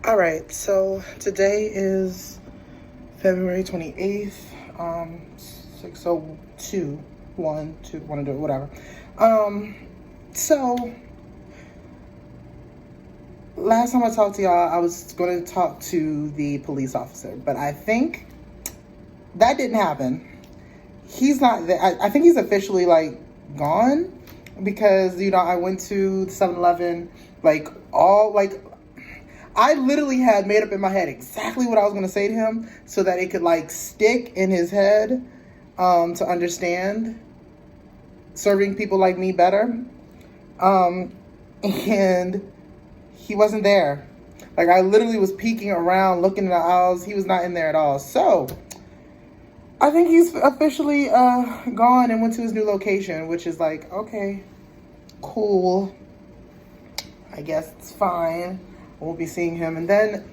All right, so today is February 28th, 6:02, 1, 2, 1, 2, whatever. So last time I talked to y'all, I was going to talk to the police officer, but I think that didn't happen. He's not there. I think he's officially gone because, I went to the 7-Eleven, I literally had made up in my head exactly what I was going to say to him so that it could stick in his head to understand serving people like me better. And he wasn't there. I literally was peeking around, looking in the aisles. He was not in there at all. So I think he's officially gone and went to his new location, which is okay, cool. I guess it's fine. We'll be seeing him. And then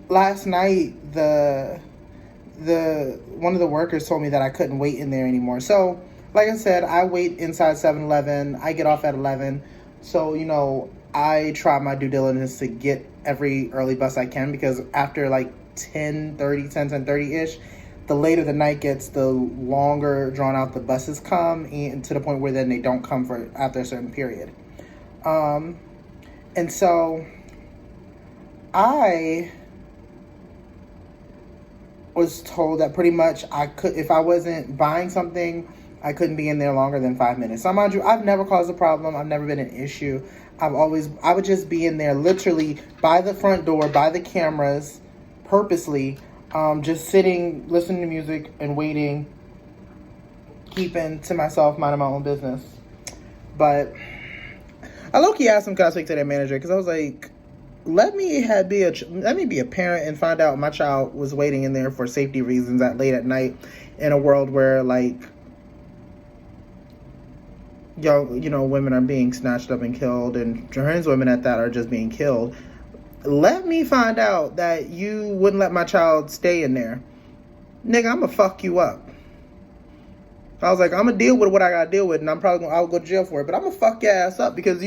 last night, the one of the workers told me that I couldn't wait in there anymore. So, like I said, I wait inside 7-Eleven. I get off at 11. So, I try my due diligence to get every early bus I can, because after 10:30-ish, the later the night gets, the longer drawn out the buses come, and to the point where then they don't come for after a certain period. And so I was told that pretty much if I wasn't buying something, I couldn't be in there longer than 5 minutes. So mind you, I've never caused a problem. I've never been an issue. I would just be in there literally by the front door, by the cameras, purposely, just sitting, listening to music and waiting, keeping to myself, minding my own business. But I low-key asked him, can I speak to their manager? Because I was like, let me be a parent and find out my child was waiting in there for safety reasons late at night in a world where women are being snatched up and killed, and trans women at that are just being killed. Let me find out that you wouldn't let my child stay in there. Nigga, I'm gonna fuck you up. I was like, I'm gonna deal with what I gotta deal with, and I'll go to jail for it, but I'm gonna fuck your ass up because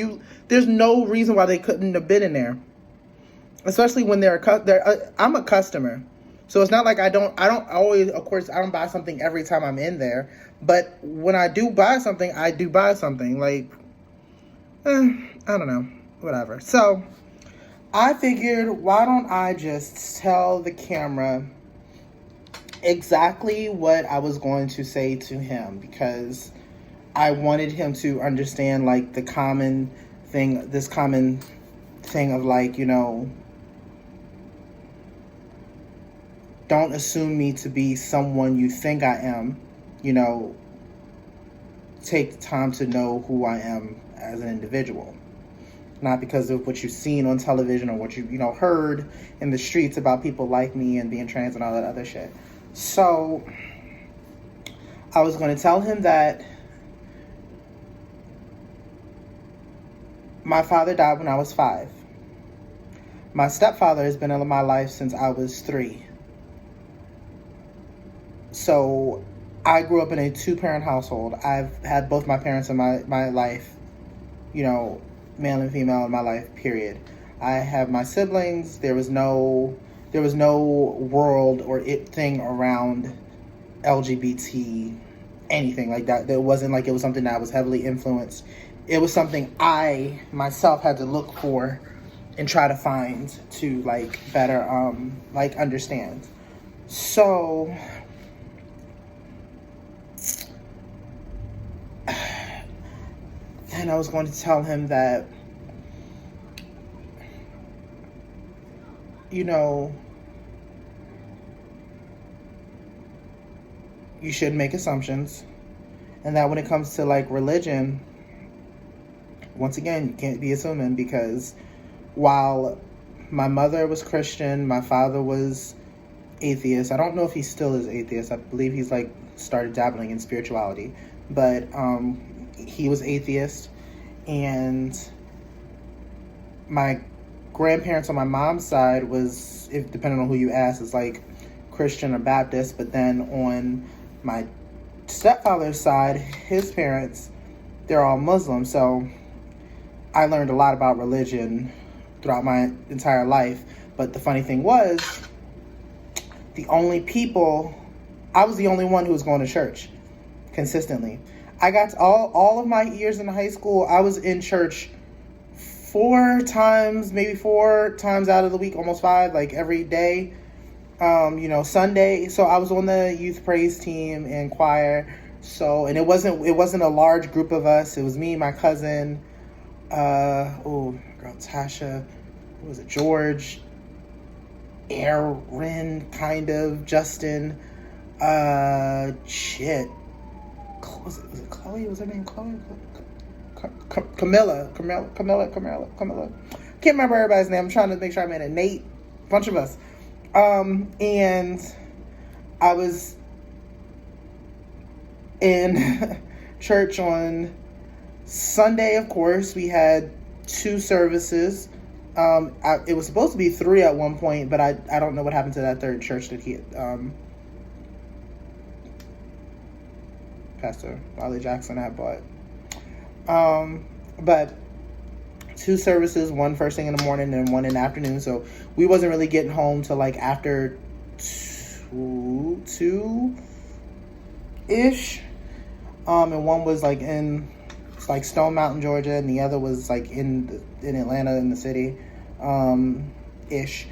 there's no reason why they couldn't have been in there. Especially when I'm a customer. So it's not like I don't always, of course, I don't buy something every time I'm in there, but when I do buy something, I do buy something. I don't know, whatever. So I figured, why don't I just tell the camera exactly what I was going to say to him, because I wanted him to understand this common thing of don't assume me to be someone you think I am. Take time to know who I am as an individual. Not because of what you've seen on television or what you heard in the streets about people like me and being trans and all that other shit. So I was going to tell him that my father died when I was 5. My stepfather has been in my life since I was 3. So I grew up in a 2-parent household. I've had both my parents in my life, male and female in my life, period. I have my siblings. There was no world or thing around LGBT, anything like that. There wasn't it was something that was heavily influenced. It was something I myself had to look for and try to find to better understand. So then I was going to tell him that you should make assumptions, and that when it comes to religion, once again, you can't be assuming, because while my mother was Christian, my father was atheist. I don't know if he still is atheist. I believe he's started dabbling in spirituality, but he was atheist, and my grandparents on my mom's side was, if depending on who you ask, is Christian or Baptist. But then on my stepfather's side, his parents, they're all Muslim. So I learned a lot about religion throughout my entire life. But the funny thing was, I was the only one who was going to church consistently. I got all of my years in high school, I was in church 4 times out of the week, almost 5, like every day. Sunday. So I was on the youth praise team and choir. So, and it wasn't a large group of us. It was me, my cousin, Tasha, what was it, George, Aaron, kind of, Justin, was it Chloe? Was her name Chloe? Camilla. Can't remember everybody's name. I'm trying to make sure I made it. Nate, a bunch of us. And I was in church on Sunday, of course. We had 2 services. It was supposed to be 3 at one point, but I don't know what happened to that third church that Pastor Wiley Jackson had bought. But 2 services, one first thing in the morning and one in the afternoon. So we wasn't really getting home till like after 2-ish. And one was like in Stone Mountain, Georgia, and the other was like in Atlanta, in the city, ish.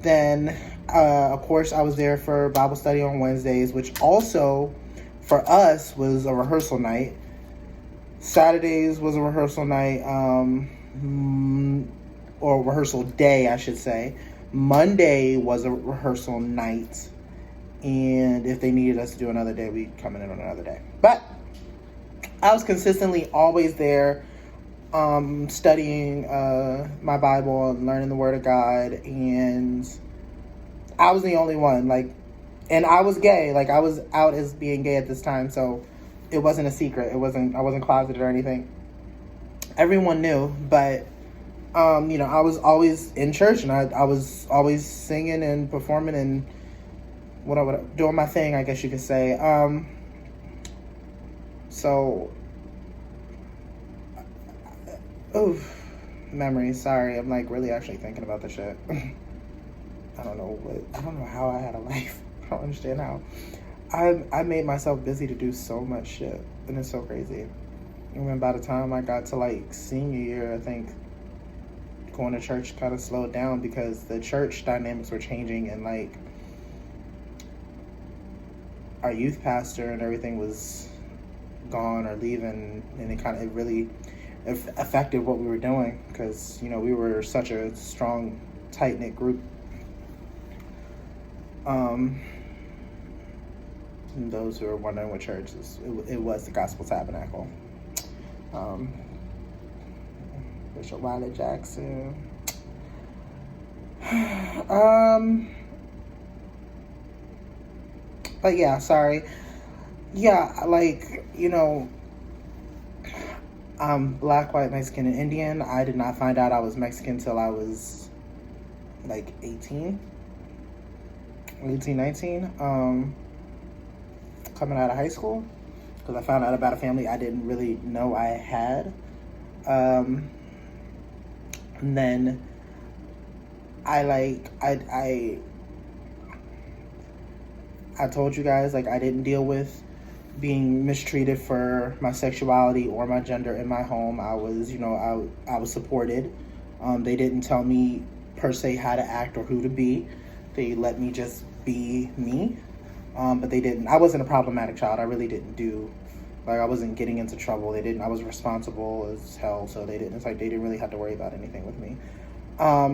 Then, of course, I was there for Bible study on Wednesdays, which also for us was a rehearsal night. Saturdays was a rehearsal night, or rehearsal day, I should say. Monday was a rehearsal night, and if they needed us to do another day, we'd come in on another day. But I was consistently always there, studying my Bible and learning the Word of God, and I was the only one, and I was gay. I was out as being gay at this time, so it wasn't a secret. I wasn't closeted or anything. Everyone knew, but I was always in church, and I was always singing and performing and doing my thing, I guess you could say. Memories. Sorry, I'm really actually thinking about the shit. I don't know how I had a life. I don't understand how. I made myself busy to do so much shit, and it's so crazy. And then by the time I got to senior year, I think going to church kind of slowed down because the church dynamics were changing, and our youth pastor and everything was gone or leaving, and it really affected what we were doing because we were such a strong, tight-knit group. And those who are wondering what church is, it was the Gospel Tabernacle. Bishop Wiley Jackson. But yeah, sorry. Yeah, I'm black, white, Mexican, and Indian. I did not find out I was Mexican till I was 18, 19. Coming out of high school, because I found out about a family I didn't really know I had. And then I told you guys, I didn't deal with being mistreated for my sexuality or my gender in my home. I was, I was supported. They didn't tell me per se how to act or who to be. They let me just be me. But they didn't. I wasn't a problematic child. I really didn't do, I wasn't getting into trouble. They didn't. I was responsible as hell, so they didn't. It's they didn't really have to worry about anything with me. I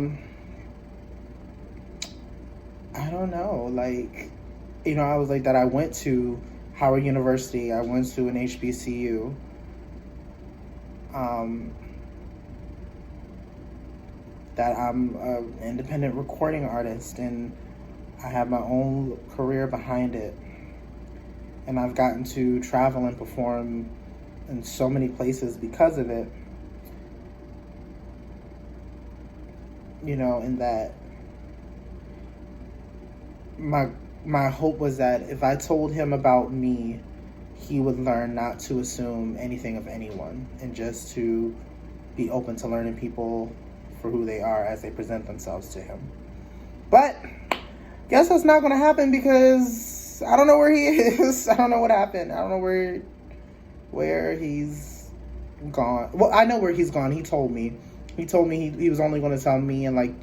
don't know. I was that. I went to Howard University. I went to an HBCU. That I'm an independent recording artist, and I have my own career behind it, and I've gotten to travel and perform in so many places because of it. And that my hope was that if I told him about me, he would learn not to assume anything of anyone, and just to be open to learning people for who they are as they present themselves to him. But guess that's not going to happen because I don't know where he is. I don't know what happened. I don't know where he's gone. Well, I know where he's gone. He told me he was only going to tell me and like,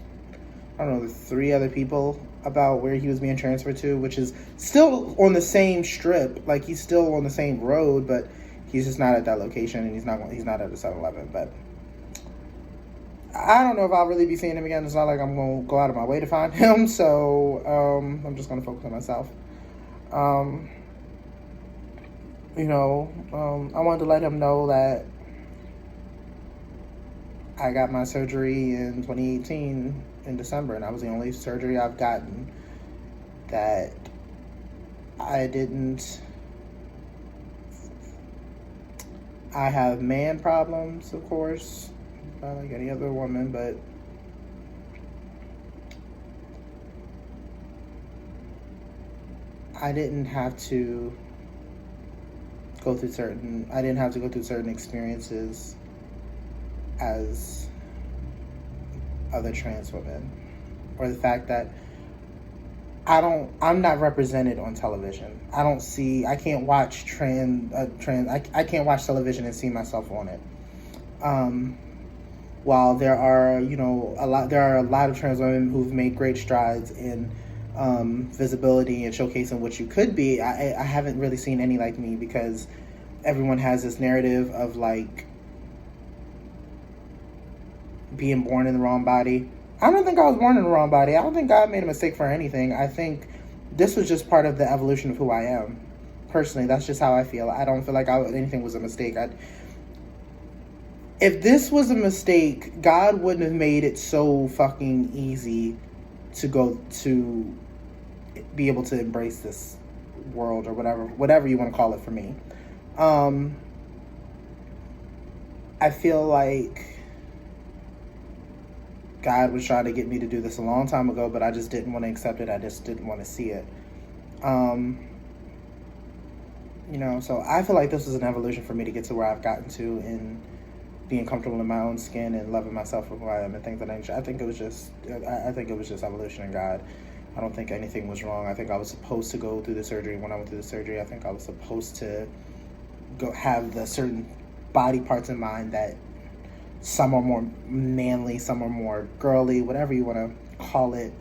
I don't know, 3 other people about where he was being transferred to, which is still on the same strip. Like, he's still on the same road, but he's just not at that location, and he's not at the 7-Eleven. But I don't know if I'll really be seeing him again. It's not like I'm going to go out of my way to find him, so I'm just going to focus on myself. I wanted to let him know that I got my surgery in 2018 in December, and that was the only surgery I've gotten that I have man problems, of course, like any other woman, but I didn't have to go through certain experiences as other trans women, or the fact that I'm not represented on television. I can't watch I can't watch television and see myself on it. While there are, a lot of trans women who've made great strides in visibility and showcasing what you could be, I haven't really seen any like me, because everyone has this narrative of like being born in the wrong body. I don't think I was born in the wrong body. I don't think God made a mistake for anything. I think this was just part of the evolution of who I am. Personally, that's just how I feel. I don't feel like anything was a mistake. If this was a mistake, God wouldn't have made it so fucking easy to be able to embrace this world, or whatever you want to call it for me. I feel like God was trying to get me to do this a long time ago, but I just didn't want to accept it. I just didn't want to see it. So I feel like this was an evolution for me to get to where I've gotten to in being comfortable in my own skin and loving myself for who I am and things of that nature. I think it was just evolution in God. I don't think anything was wrong. I think I was supposed to go through the surgery. When I went through the surgery, I think I was supposed to go have the certain body parts in mind that some are more manly, some are more girly, whatever you want to call it,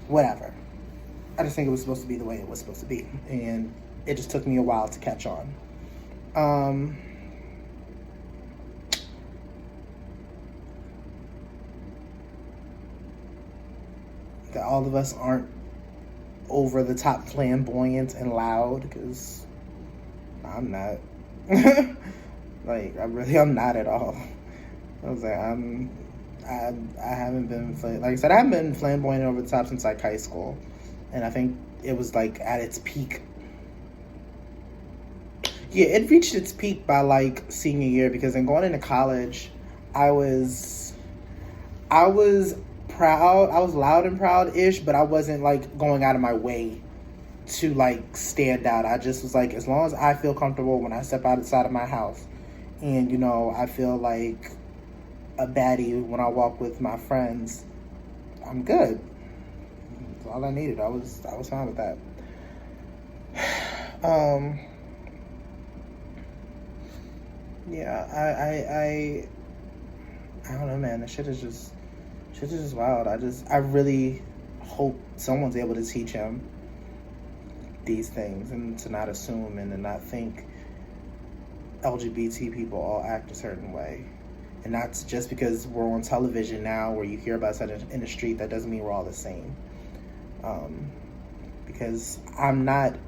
whatever. I just think it was supposed to be the way it was supposed to be, and it just took me a while to catch on. That all of us aren't over the top flamboyant and loud, because I'm not. I'm not at all. I was like, I haven't been, like I said, I haven't been flamboyant over the top since like high school. And I think it was like at its peak. Yeah, it reached its peak by like senior year, because in going into college, I was proud. I was loud and proud-ish, but I wasn't like going out of my way to like stand out. I just was like, as long as I feel comfortable when I step outside of my house, and I feel like a baddie when I walk with my friends, I'm good. That's all I needed. I was fine with that. Yeah, I don't know, man. This shit is just wild. I really hope someone's able to teach him these things, and to not assume and to not think LGBT people all act a certain way. And not just because we're on television now where you hear about something in the street, that doesn't mean we're all the same. Because I'm not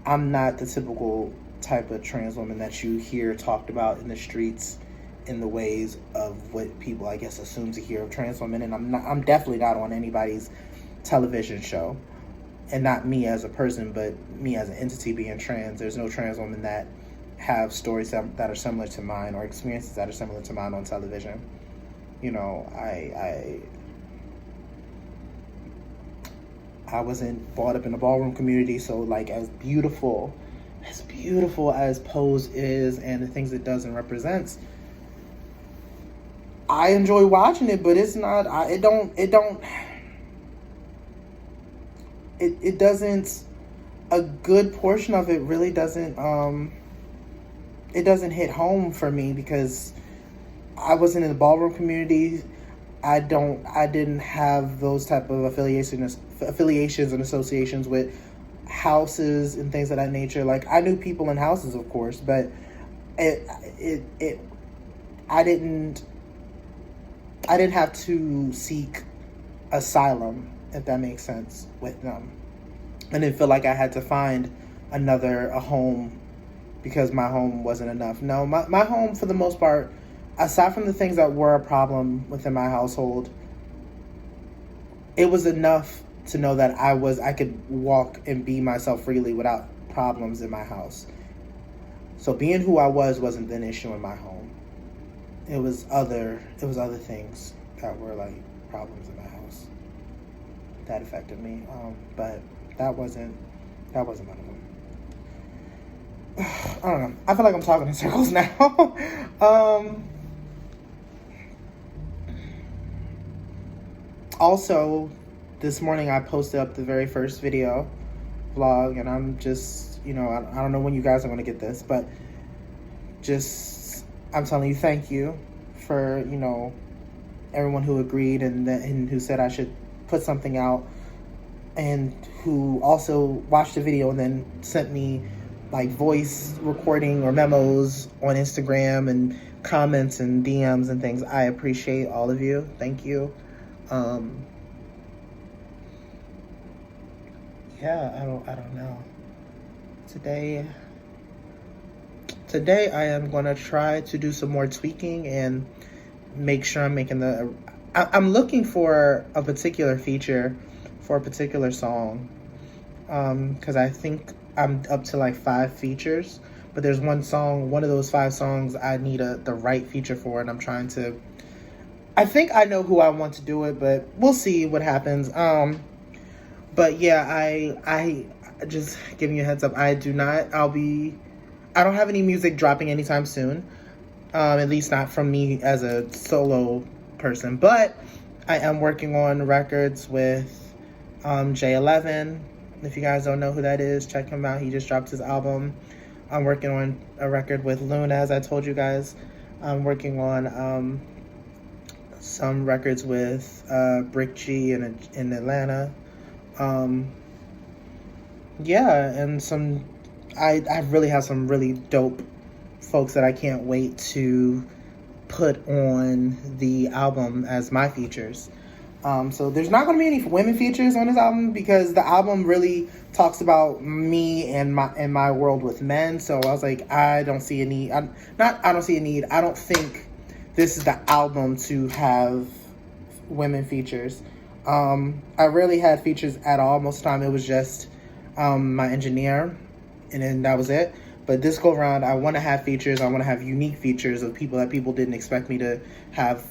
the typical type of trans woman that you hear talked about in the streets in the ways of what people, I guess, assume to hear of trans women. And I'm definitely not on anybody's television show. And not me as a person, but me as an entity being trans. There's no trans woman that have stories that are similar to mine, or experiences that are similar to mine on television. I wasn't brought up in the ballroom community, so like as beautiful as Pose is and the things it does and represents, I enjoy watching it, but it's not, it doesn't, a good portion of it really doesn't, it doesn't hit home for me because I wasn't in the ballroom community. I didn't have those type of affiliations and associations with houses and things of that nature. Like, I knew people in houses, of course, but I didn't have to seek asylum, if that makes sense, with them. I didn't feel like I had to find a home because my home wasn't enough. No, my home, for the most part, aside from the things that were a problem within my household, it was enough to know that I could walk and be myself freely without problems in my house. So being who I wasn't an issue in my home. It was other things that were like problems in my house that affected me. But that wasn't one of them. I don't know. I feel like I'm talking in circles now. Also, this morning I posted up the very first video vlog, and I'm just, I don't know when you guys are going to get this, but I'm telling you, thank you for, everyone who agreed and who said I should put something out, and who also watched the video and then sent me like voice recording or memos on Instagram and comments and DMs and things. I appreciate all of you. Thank you. Yeah, I don't know. Today I am going to try to do some more tweaking and make sure I'm making I'm looking for a particular feature for a particular song. Because I think I'm up to like 5 features, but there's one of those 5 songs I need the right feature for, and I think I know who I want to do it, but we'll see what happens. But yeah, I just giving you a heads up, I don't have any music dropping anytime soon. At least not from me as a solo person, but I am working on records with J11. If you guys don't know who that is, check him out. He just dropped his album. I'm working on a record with Luna, as I told you guys. I'm working on some records with Brick G in Atlanta. Yeah, and I really have some really dope folks that I can't wait to put on the album as my features. So there's not going to be any women features on this album because the album really talks about me and my world with men. So I was like, I don't see a need. I don't see a need. I don't think this is the album to have women features. I rarely had features at all. Most of the time it was just my engineer, and then that was it. But this go around, I want to have features. I want to have unique features of people that people didn't expect me to have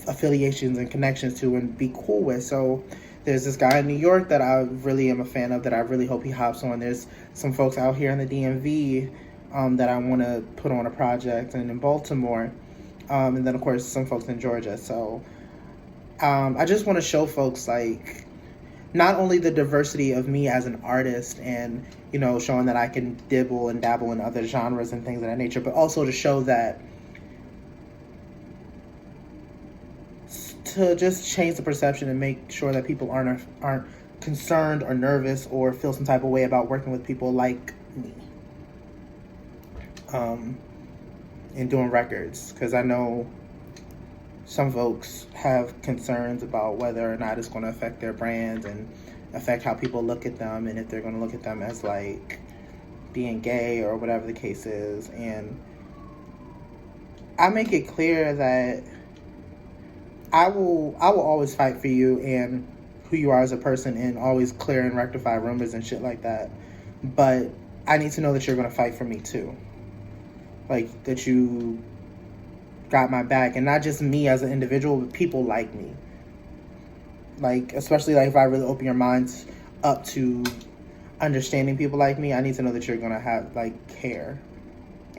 affiliations and connections to and be cool with. So there's this guy in New York that I really am a fan of, that I really hope he hops on. There's some folks out here in the DMV that I want to put on a project, and in Baltimore, and then of course some folks in Georgia. So I just want to show folks like not only the diversity of me as an artist and showing that I can dibble and dabble in other genres and things of that nature, but also to show that to just change the perception and make sure that people aren't concerned or nervous or feel some type of way about working with people like me and doing records, because I know some folks have concerns about whether or not it's going to affect their brand and affect how people look at them, and if they're going to look at them as like being gay or whatever the case is. And I make it clear that I will always fight for you and who you are as a person, and always clear and rectify rumors and shit like that. But I need to know that you're going to fight for me too. Like, that you got my back, and not just me as an individual, but people like me. Like, especially like if I really open your minds up to understanding people like me, I need to know that you're going to care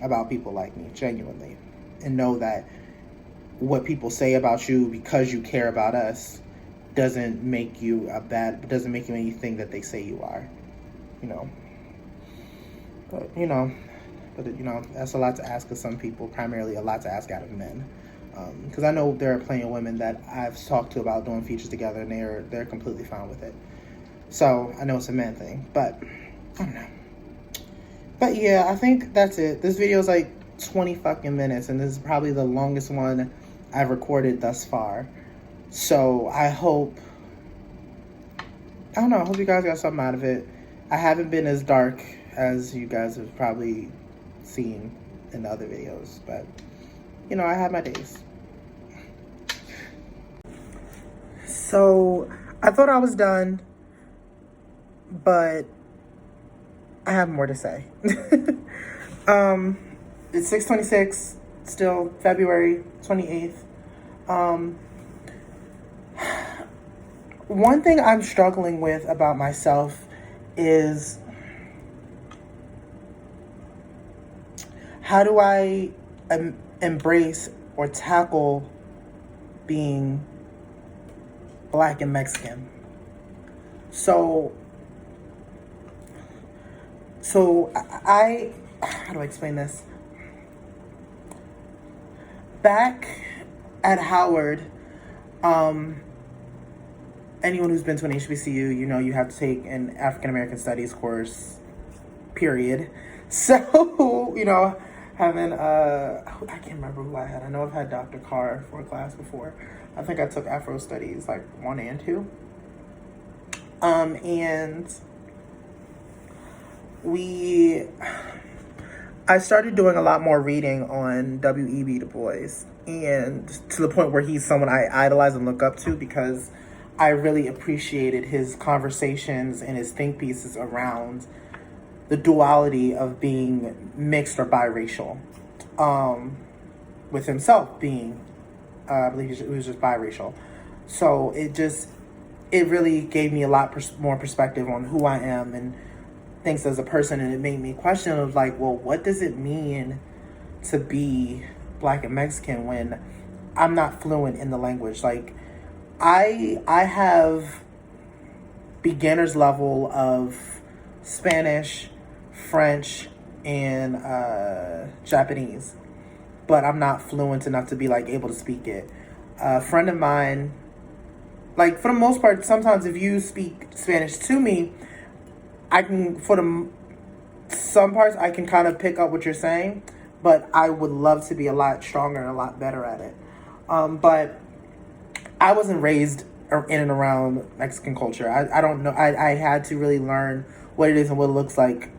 about people like me genuinely, and know that what people say about you because you care about us doesn't make you anything that they say you are, you know. But, that's a lot to ask of some people, primarily a lot to ask out of men. Because I know there are plenty of women that I've talked to about doing features together, and they're completely fine with it. So I know it's a man thing, but I don't know. But yeah, I think that's it. This video is like 20 fucking minutes, and this is probably the longest one I've recorded thus far. So I hope you guys got something out of it. I haven't been as dark as you guys have probably seen in the other videos, but I had my days. So I thought I was done, but I have more to say. It's 6/26, still February 28th. One thing I'm struggling with about myself is, how do I embrace or tackle being Black and Mexican? So how do I explain this? Back at Howard, anyone who's been to an HBCU, you have to take an African American Studies course, period. So, having, I can't remember who I had. I know I've had Dr. Carr for a class before. I think I took Afro Studies, like 1 and 2. And I started doing a lot more reading on W.E.B. Du Bois, and to the point where he's someone I idolize and look up to, because I really appreciated his conversations and his think pieces around the duality of being mixed or biracial, with himself being, I believe he was just biracial. So it really gave me a lot more perspective on who I am and things as a person, and it made me question of like, well, what does it mean to be Black and Mexican when I'm not fluent in the language? Like, I have beginner's level of Spanish, French, and Japanese, but I'm not fluent enough to be like able to speak it. A friend of mine, like, for the most part, sometimes if you speak Spanish to me, I can, some parts I can kind of pick up what you're saying, but I would love to be a lot stronger and a lot better at it. But I wasn't raised in and around Mexican culture. I don't know. I had to really learn what it is and what it looks like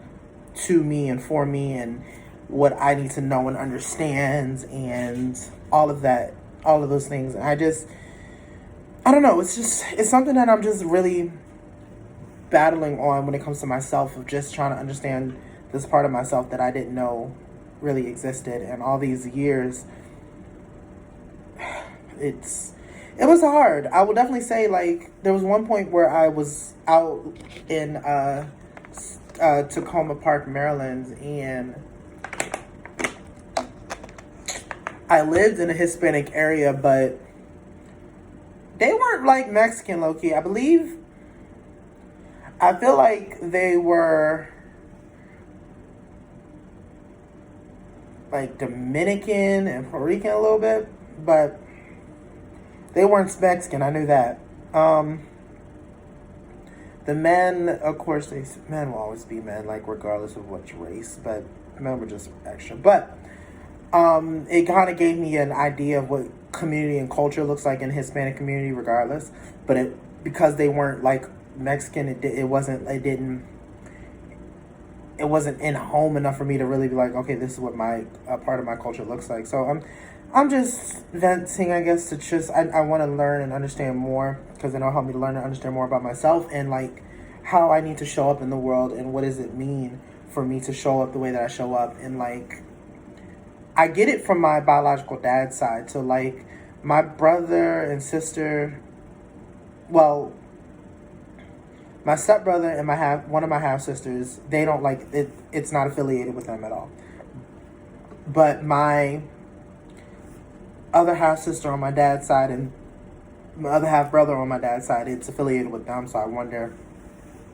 to me and for me, and what I need to know and understand, and all of that, all of those things. And I don't know. It's something that I'm just really battling on when it comes to myself, of just trying to understand this part of myself that I didn't know really existed. And all these years, it was hard. I will definitely say, like, there was one point where I was out in Tacoma Park, Maryland, and I lived in a Hispanic area, but they weren't like Mexican, low-key. I feel like they were like Dominican and Puerto Rican a little bit, but they weren't Mexican. I knew that. The men, of course, men will always be men, like, regardless of what race, but men were just extra. But it kind of gave me an idea of what community and culture looks like in the Hispanic community, regardless. But because they weren't like Mexican, it wasn't in home enough for me to really be like, okay, this is what my part of my culture looks like. So I'm just venting, I guess, to just, I want to learn and understand more, because it'll help me to learn and understand more about myself, and like how I need to show up in the world, and what does it mean for me to show up the way that I show up. And like, I get it from my biological dad's side. So like, my brother and sister, well, my stepbrother and one of my half sisters, they don't like it. It's not affiliated with them at all. But my other half sister on my dad's side and my other half brother on my dad's side, it's affiliated with them. So I wonder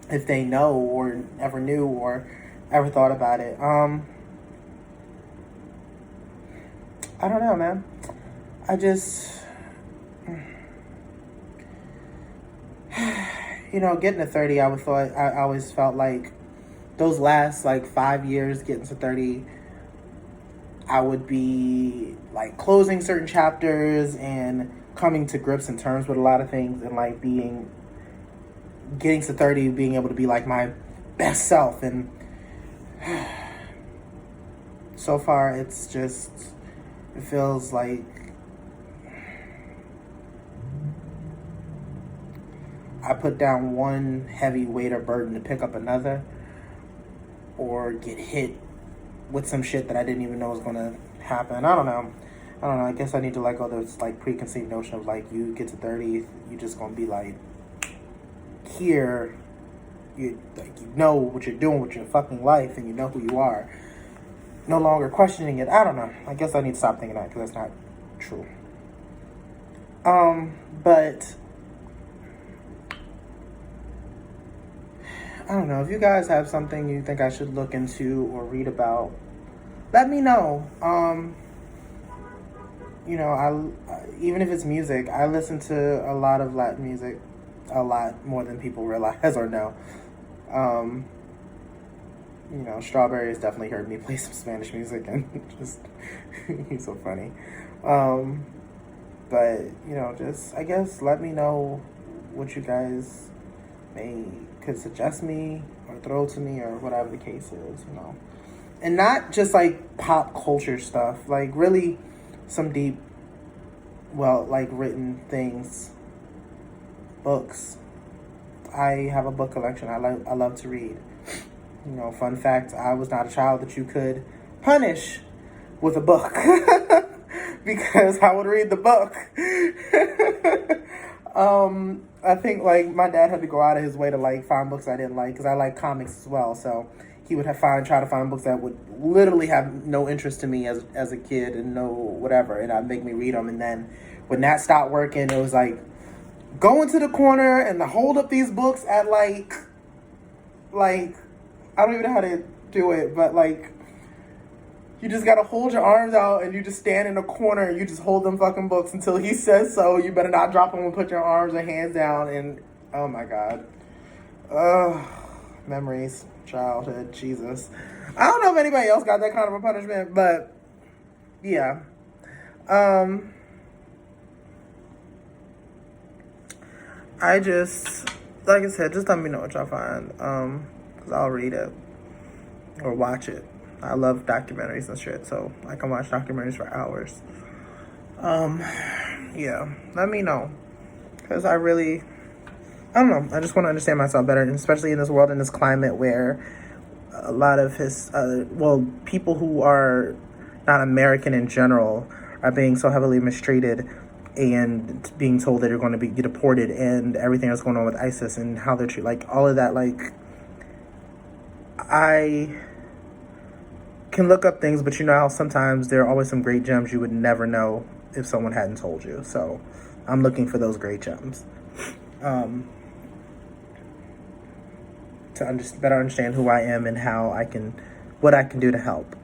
if they know or ever knew or ever thought about it. I don't know, man. I just, getting to 30, I always felt like those last, 5 years getting to 30, I would be, closing certain chapters and coming to grips and terms with a lot of things and, getting to 30, being able to be, my best self. And so far, it feels like I put down one heavy weight or burden to pick up another, or get hit with some shit that I didn't even know was going to happen. I don't know. I guess I need to let go of this preconceived notion of you get to 30, you just going to be here. You know what you're doing with your fucking life, and you know who you are. No longer questioning it. I don't know. I guess I need to stop thinking that, because that's not true. But I don't know. If you guys have something you think I should look into or read about, let me know. Even if it's music, I listen to a lot of Latin music, a lot more than people realize or know. Strawberry has definitely heard me play some Spanish music, and just, he's so funny. But, I guess let me know what you guys could suggest me or throw to me or whatever the case is, And not just, pop culture stuff, really some deep, written things, books. I have a book collection. I love to read. Fun fact, I was not a child that you could punish with a book because I would read the book. I think my dad had to go out of his way to find books I didn't like, because I like comics as well. So he would try to find books that would literally have no interest to me as a kid and no whatever, and I'd make me read them. And then when that stopped working, it was go into the corner and hold up these books at I don't even know how to do it, but you just gotta hold your arms out and you just stand in a corner and you just hold them fucking books until he says so. You better not drop them and put your arms and hands down. And oh my God, memories, childhood, Jesus. I don't know if anybody else got that kind of a punishment, but yeah. I just, like I said, just let me know what y'all find, because I'll read it or watch it. I love documentaries and shit, so I can watch documentaries for hours. Yeah, let me know, because I don't know, I just want to understand myself better, and especially in this world, in this climate where a lot of people who are not American in general are being so heavily mistreated and being told that they're going to get deported, and everything that's going on with ISIS and how they're treated, all of that, I can look up things, but how sometimes there are always some great gems you would never know if someone hadn't told you. So I'm looking for those great gems, to better understand who I am and what I can do to help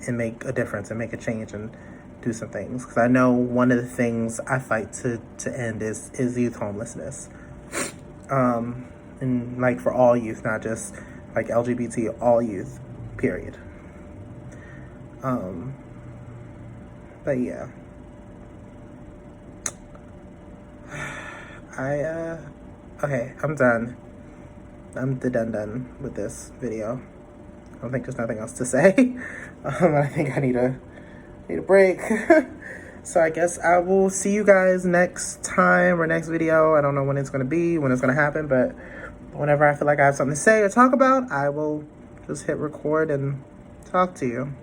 and make a difference and make a change and do some things. Because I know one of the things I fight to end is youth homelessness, and for all youth, not just LGBT, all youth, period. But yeah, okay, I'm done. I'm done with this video. I don't think there's nothing else to say. I think I need a break. So I guess I will see you guys next time or next video. I don't know when it's going to be, when it's going to happen, but whenever I feel like I have something to say or talk about, I will just hit record and talk to you.